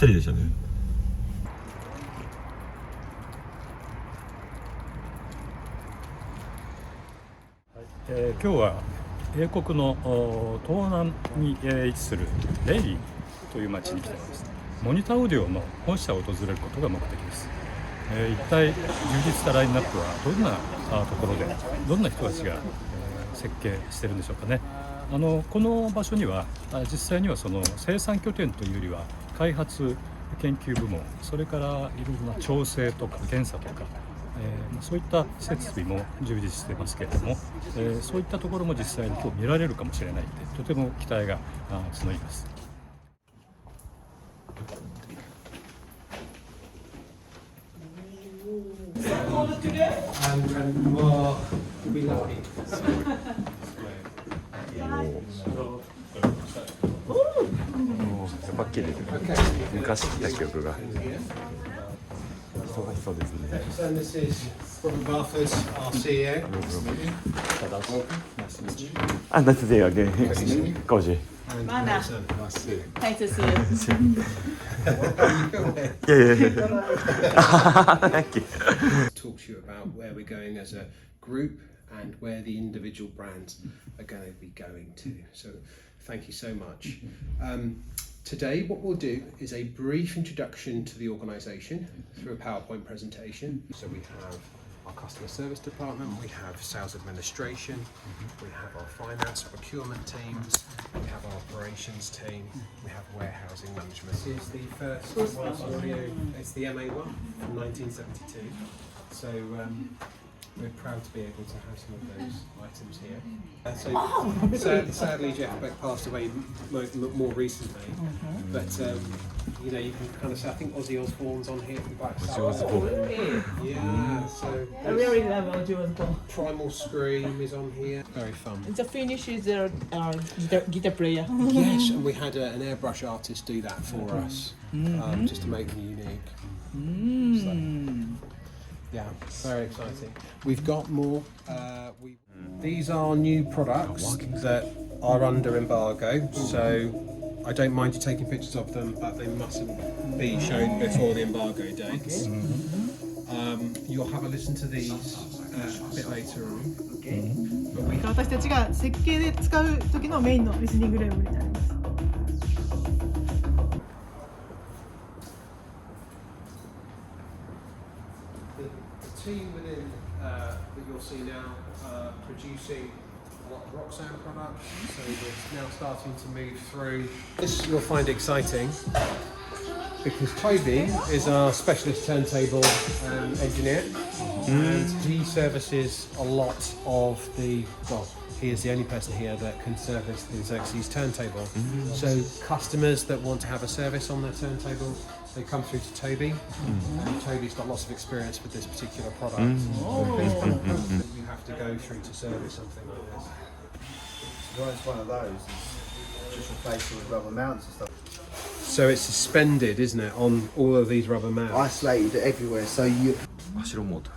ったりでしたね。今日は英国の東南に位置するレイリーという町に来ています。モニターオーディオの本社を訪れることが目的です。一体充実したラインナップはどんなところでどんな人たちが設計してるんでしょうかね。この場所には実際にはその生産拠点というよりは開発研究部門、それからいろいろな調整とか検査とか、そういった設備も充実してますけれども、そういったところも実際に今日見られるかもしれないので、とても期待が募ります。やっぱ綺麗ですね。昔来た記憶が。忙しそうですね。あ、夏では工事。Mana? Thanks, Thank you. Talk to you about where we're going as a group and where the individual brands are going to be going to. So thank you so much. Today what we'll do is a brief introduction to the organisation through a PowerPoint presentation. So we have our customer service department, we have sales administration, we have our finance procurement teams, we have our operations team, we have warehousing management. This is the first audio, it's the MA1 from 1972. So we're proud to be able to have some of those items here. Sadly, Jeff Beck passed away more recently, but you know, you can kind of say, I think Ozzy Osbourne's on here from Black Sabbath. Yeah, so I really love Ozzy Osbourne. Primal Scream is on here. Very fun. The finish is our guitar player. Yes, and we had an airbrush artist do that for us, just to make them unique. So, yeah, very exciting. We've got more. These are new products that are under embargo, so I don't mind you taking pictures of them, but they mustn't be shown before the embargo dates. You'll have a listen to these a bit later on. But we 私たちが設計で使う時のメインのリスニングルームになります。The team within that you'll see now producing a lot of ROKSAN products, so we're now starting to move through. This you'll find exciting because Toby is our specialist turntable engineer, and he services a lot of the, well, he is the only person here that can service the Xerxes turntable. So customers that want to have a service on their turntable, they come through to Toby, and Toby's got lots of experience with this particular product. You have to go through to service something like this. Well, it's one of those. It's just replaced with rubber mounts and stuff. So it's suspended, isn't it, on all of these rubber mounts? Isolated everywhere, so you. 走ろうモーター。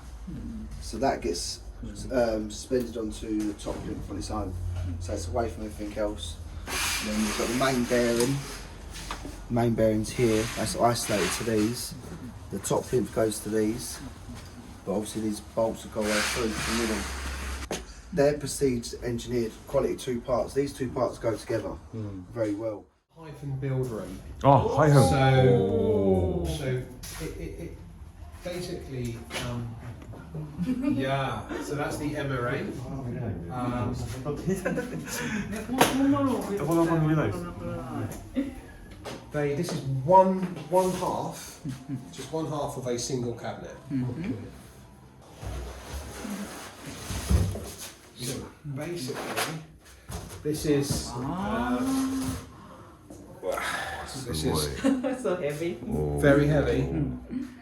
So that gets suspended onto the top plinth on its own, so it's away from everything else. And then you've got the main bearing. Main bearings here. That's isolated to these. The top plinth goes to these, but obviously these bolts will go away through the middle. They're Prestige engineered quality two parts. These two parts go together very well. Hyphen build room. あ、はいはい。 So it basically, yeah. So that's the MRA. This is one half, just one half of a single cabinet. So basically, this is. This is So heavy. very heavy.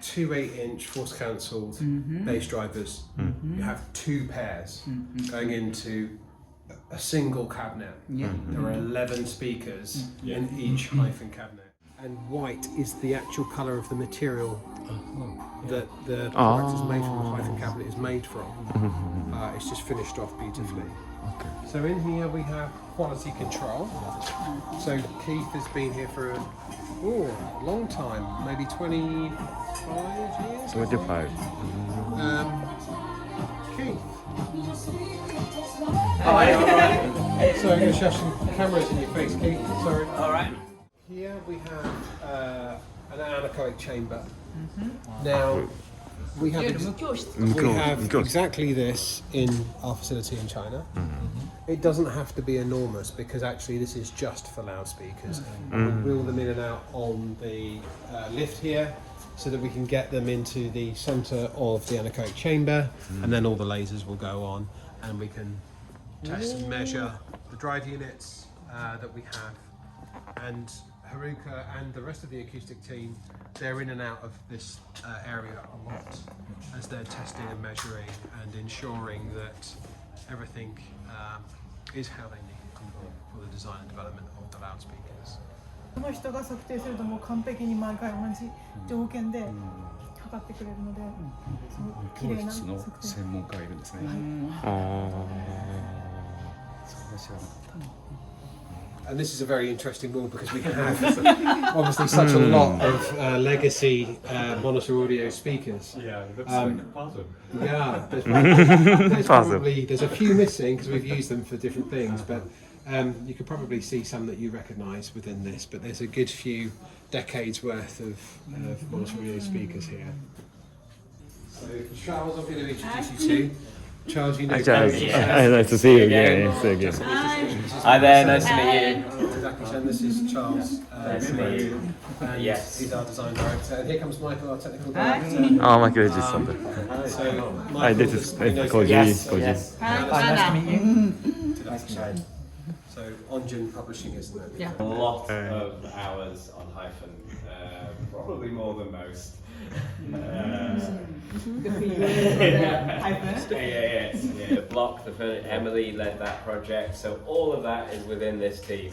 2 8-inch force cancelled bass drivers. You have two pairs going into a single cabinet. There are 11 speakers in each hyphen cabinet. And white is the actual colour of the material that the product is made from. The hyphen cabinet is was made from. It's just finished off beautifully. So in here we have quality control. So Keith has been here for a long time, maybe 25 years. 25. Keith. Sorry, I'm going to show some cameras in your face, Keith. Sorry. All right. Here we have an anechoic chamber. Now we have exactly this in our facility in China. It doesn't have to be enormous because actually this is just for loudspeakers. We wheel them in and out on the lift here so that we can get them into the centre of the anechoic chamber, and then all the lasers will go on and we can test and measure the drive units that we have. And Haruka and the rest of the acoustic team, they're in and out of this area a lot as they're testing and measuring and ensuring that everything is how they need it for the design and development of the loudspeakers. この人が測定するともう完璧に毎回同じ条件で測ってくれるので、すごく綺麗な測定。専門家がいるんですね。それは知らなかった。And this is a very interesting wall because we have obviously such a lot of legacy monitor audio speakers. Yeah, it looks like a puzzle. Yeah, there's a few missing because we've used them for different things, but you could probably see some that you recognise within this. But there's a good few decades worth of monitor audio speakers here. So Charles, I'm going to introduce you to. Charles, you know. Hi, Charles. Nice to see you again. Hi there, nice to meet you. This is Charles. Nice to meet you. And Yes. he's our design director. And here comes Michael, our technical director. Oh, Michael Edges on there. So, Michael, Hi, this is Koji. Yes, Koji. yes. Nice to meet you. So, Onjin Publishing, isn't it? Yeah. A lot of hours on Hyphen, probably more than most. The block, Emily led that project, so all of that is within this team.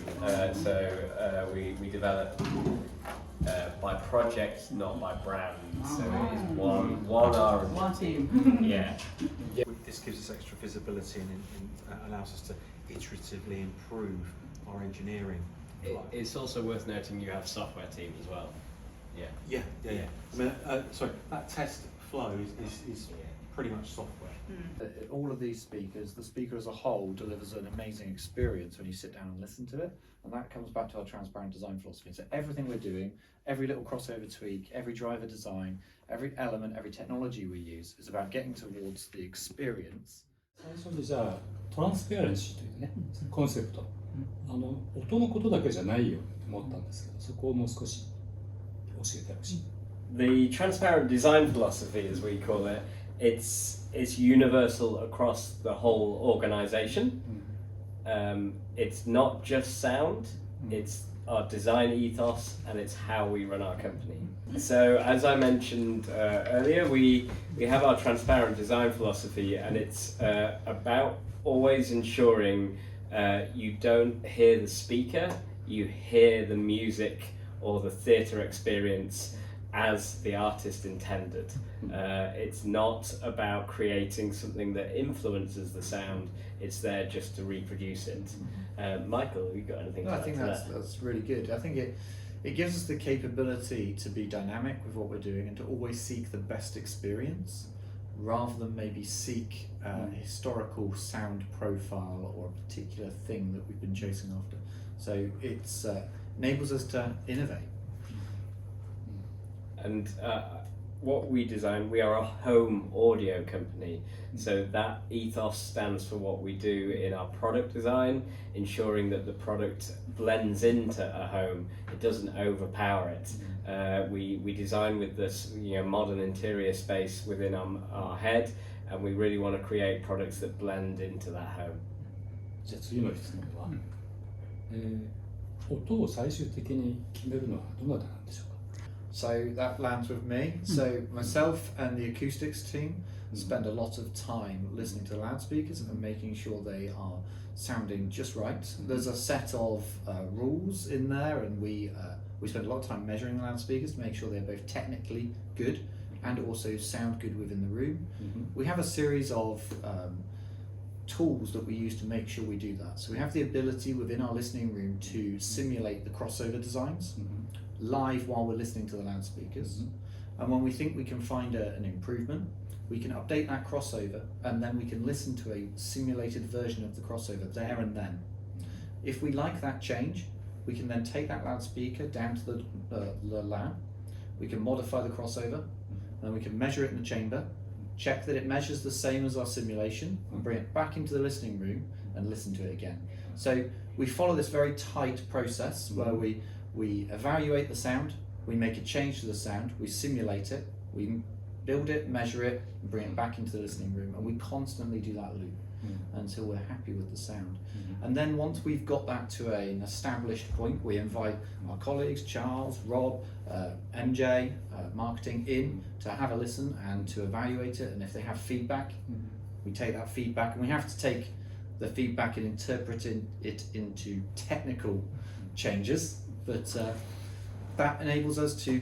We develop by projects, not by brands. So it is one R&D. One team. Yeah. This gives us extra visibility and allows us to iteratively improve our engineering. It's also worth noting you have software team as well. Yeah. I mean, sorry, that test flow is pretty much software. All of these speakers, the speaker as a whole delivers an amazing experience when you sit down and listen to it, and that comes back to our transparent design philosophy. So everything we're doing, every little crossover tweak, every driver design, every element, every technology we use is about getting towards the experience. 最初にじゃあトランスペアレンシーというねコンセプト、音のことだけじゃないよって思ったんですけど、そこをもう少し教えてほしい。The transparent design philosophy, as we call it, it's universal across the whole organization. It's not just sound, it's our design ethos and it's how we run our company. So as I mentioned earlier, we have our transparent design philosophy, and it's about always ensuring you don't hear the speaker, you hear the music or the theatre experience as the artist intended. It's not about creating something that influences the sound, it's there just to reproduce it. Michael, have you got anything to add? I think that's really good. I think it gives us the capability to be dynamic with what we're doing and to always seek the best experience rather than maybe seek a historical sound profile or a particular thing that we've been chasing after. So it enables us to innovate. And what we design, we are a home audio company, so that ethos stands for what we do in our product design, ensuring that the product blends into a home, it doesn't overpower it. We design with this modern interior space within our head, and we really want to create products that blend into that home. じゃあ次の質問は、音を最終的に決めるのはどなたなんでしょうか。 So that lands with me. So myself and the acoustics team spend a lot of time listening to the loudspeakers and making sure they are sounding just right. There's a set of rules in there, and we spend a lot of time measuring the loudspeakers to make sure they're both technically good and also sound good within the room. We have a series of tools that we use to make sure we do that. So we have the ability within our listening room to simulate the crossover designs live while we're listening to the loudspeakers. And when we think we can find an improvement, we can update that crossover, and then we can listen to a simulated version of the crossover there and then. If we like that change, we can then take that loudspeaker down to the lab, we can modify the crossover, and then we can measure it in the chamber, check that it measures the same as our simulation, and bring it back into the listening room and listen to it again. So we follow this very tight process where we evaluate the sound, we make a change to the sound, we simulate it, we build it, measure it, and bring it back into the listening room, and we constantly do that loop until we're happy with the sound. And then once we've got that to an established point, we invite our colleagues, Charles, Rob, MJ, marketing in to have a listen and to evaluate it, and if they have feedback, we take that feedback, and we have to take the feedback and interpret it into technical changes, but that enables us to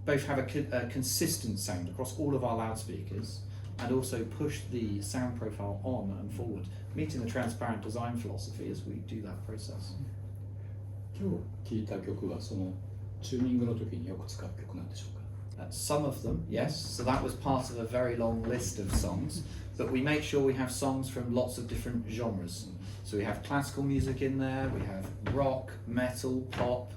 both have a consistent sound across all of our loudspeakers, and also push the sound profile on and forward, meeting the transparent design philosophy as we do that process. 今日聴いた曲はそのチューニングの時によく使う曲なんでしょうか? Some of them, yes. So that was part of a very long list of songs, but we make sure we have songs from lots of different genres. So we have classical music in there, we have rock, metal, pop,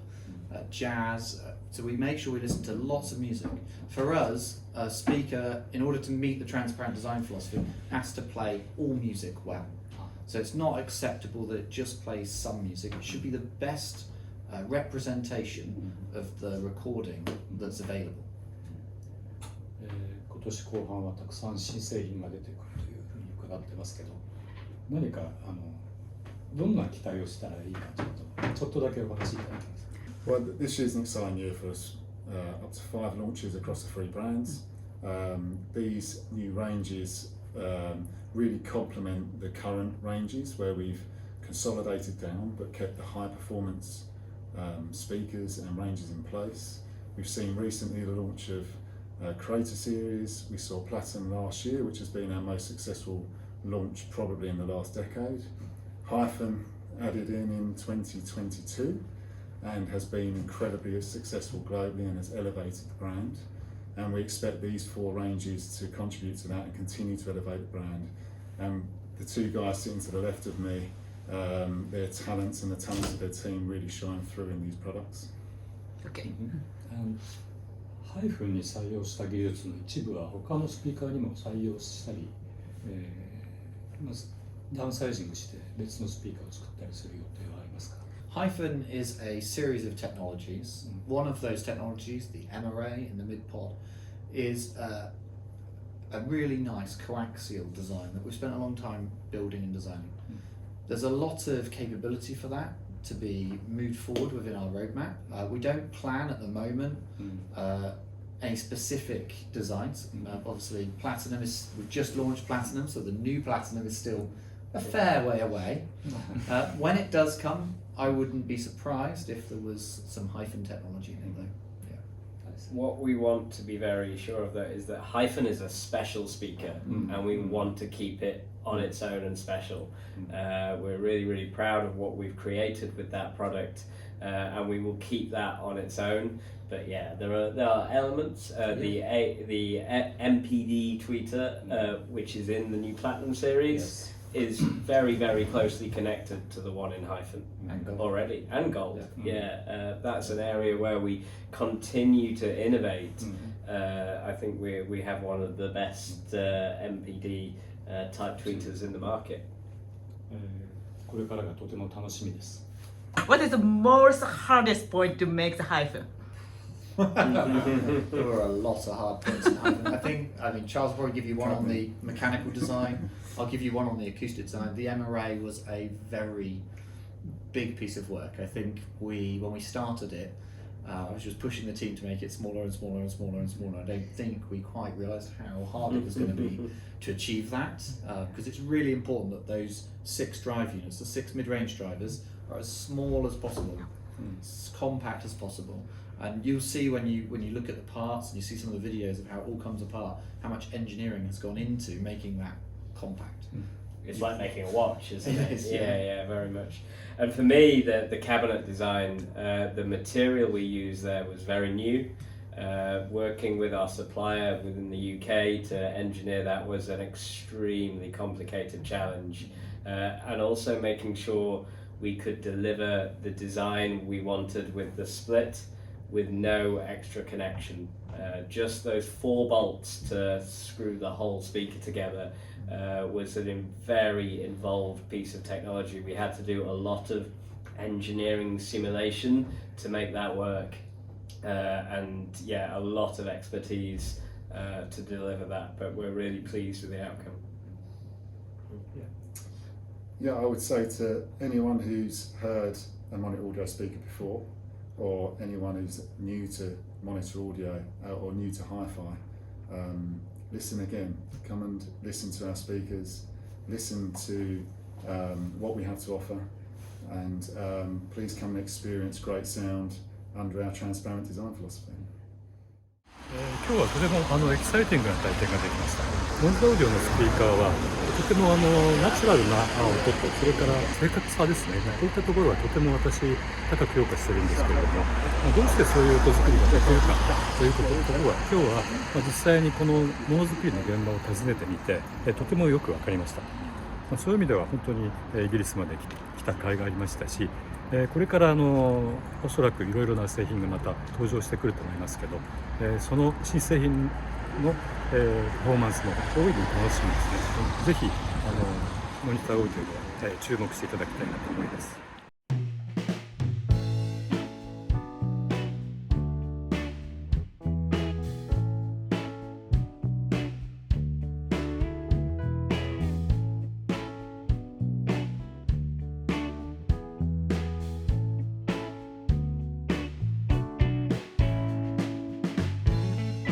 jazz. So we make sure we listen to lots of music. For us, a speaker, in order to meet the transparent design philosophy, has to play all music well. So it's not acceptable that it just plays some music. It should be the best representation of the recording that's available. 今年後半はたくさん新製品が出てくるというふうに伺ってますけど、何かどんな期待をしたらいいかちょっとだけお話しいただけますか? Well, this year's an exciting year for us. Up to 5 launches across the 3 brands. These new ranges really complement the current ranges where we've consolidated down but kept the high performance speakers and ranges in place. We've seen recently the launch of Creator Series. We saw Platinum last year, which has been our most successful launch probably in the last decade. HYPHN added in 2022 and has been incredibly successful globally and has elevated the brand. And we expect these 4 ranges to contribute to that and continue to elevate the brand. And the 2 guys sitting to the left of me, their talents and the talents of their team really shine through in these products. Okay. ハイフンに採用した技術の一部は他のスピーカーにも採用したり、ダウンサイジングして別のスピーカーを作ったりする予定はありますか? HYPHN is a series of technologies. One of those technologies, the M-array in the mid-pod, is a really nice coaxial design that we've spent a long time building and designing. There's a lot of capability for that to be moved forward within our roadmap. We don't plan at the moment any specific designs. Obviously, Platinum we've just launched Platinum, so the new Platinum is still a fair way away. When it does come, I wouldn't be surprised if there was some HYPHN technology in it though. What we want to be very sure of though is that HYPHN is a special speaker and we want to keep it on its own and special. We're really, really proud of what we've created with that product and we will keep that on its own. But yeah, there are elements. The MPD tweeter, which is in the new Platinum series, is very, very closely connected to the one in HYPHN already, and Gold. Yeah, that's an area where we continue to innovate. I think we have one of the best MPD type tweeters in the market. これからがとても楽しみです。 What is the most hardest point to make the hyphen? There were a lot of hard points in HYPHN. I think Charles will probably give you one on the mechanical design. I'll give you one on the acoustic design. The M-array was a very big piece of work. I think when we started it, I was just pushing the team to make it smaller and smaller and smaller and smaller. I don't think we quite realised how hard it was going to be to achieve that, because it's really important that those 6 drive units, the 6 mid-range drivers, are as small as possible, as compact as possible, And you'll see when you look at the parts and you see some of the videos of how it all comes apart, how much engineering has gone into making that compact. It's like making a watch, isn't it? It is, yeah, very much. And for me, the cabinet design, the material we used there was very new. Working with our supplier within the UK to engineer that was an extremely complicated challenge. And also making sure we could deliver the design we wanted with the split with no extra connection. Just those 4 bolts to screw the whole speaker together was a very involved piece of technology. We had to do a lot of engineering simulation to make that work. And yeah, a lot of expertise to deliver that, but we're really pleased with the outcome. Yeah, I would say to anyone who's heard a monitor audio speaker before, or anyone who's new to monitor audio or new to hi-fi, listen again. Come and listen to our speakers, listen to what we have to offer, and please come and experience great sound under our transparent design philosophy. 今日はとてもエキサイティングな体験ができました。モニターオーディオのスピーカーはとてもナチュラルな音と、それから正確さですね、こういったところはとても私高く評価してるんですけれども、どうしてそういう音作りができるかということは今日は実際にこのものづくりの現場を訪ねてみてとてもよく分かりました。そういう意味では本当にイギリスまで来た甲斐がありましたし、これからおそらくいろいろな製品がまた登場してくると思いますけど、その新製品のパフォーマンスも大いに楽しみですね。ぜひモニターオーディオで注目していただきたいなと思います。